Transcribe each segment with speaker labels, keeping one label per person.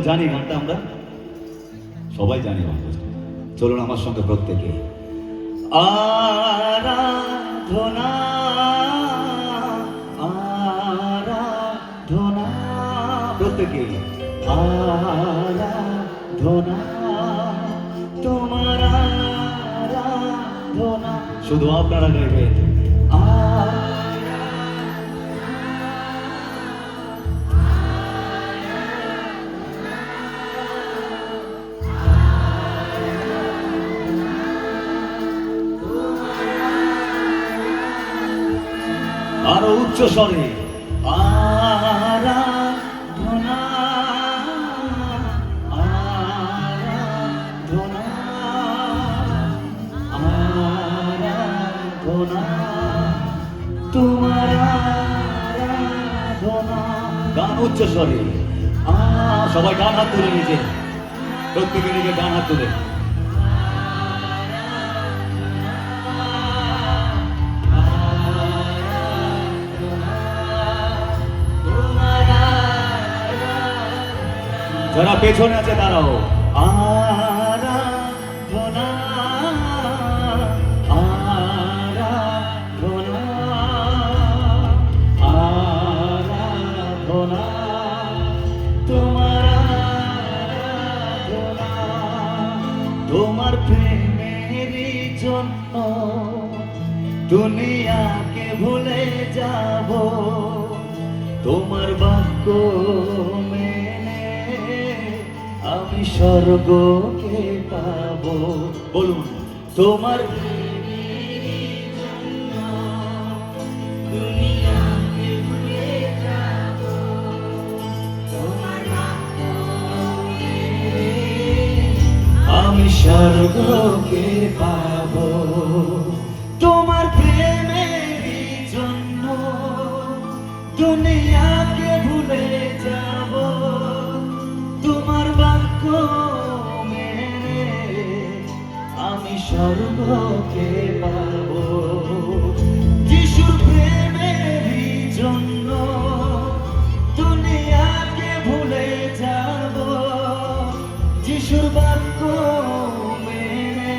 Speaker 1: জানি গানটা আমরা সবাই জানি অলমোস্ট। চলুন আমার সঙ্গে প্রত্যেকে আরাধনা আরাধনা, প্রত্যেকে আরাধনা তোমার আরাধনা। শুধু আপনারা গাইবেন আরো উচ্চ স্বরে আরাধনা আরাধনা আরাধনা তোমার আরাধনা। গান উচ্চ স্বরে সবাই ডান হাত তুলে নিজে, প্রত্যেকে নিজে ডান হাত তুলে যারা পেছনে আছে তারাও আরাধনা আরাধনা আরাধনা তোমার আরাধনা। তোমার প্রেমের জন্য দুনিয়াকে ভুলে যাব, তোমার বাক্য আমি স্বর্গকে পাবো। বলুন তোমার আমি স্বর্গকে পাবো। তোমার প্রেমের জন্য দুনিয়াকে ভুলে যাব, তোমার বাক্য মেনে আমি স্বর্গকে পাবো। যিশুর প্রেমের জন্য দুনিয়াকে ভুলে যাব, যিশুর বাক্য মেনে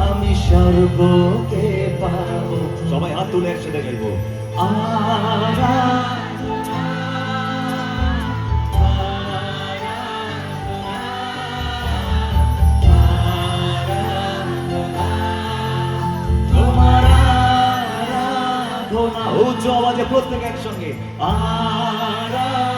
Speaker 1: আমি স্বর্গকে পাবো। সবাই হাত তুলে একসাথে গাইবো উচ্চ আওয়াজে প্রত্যেক একসঙ্গে আরাধনা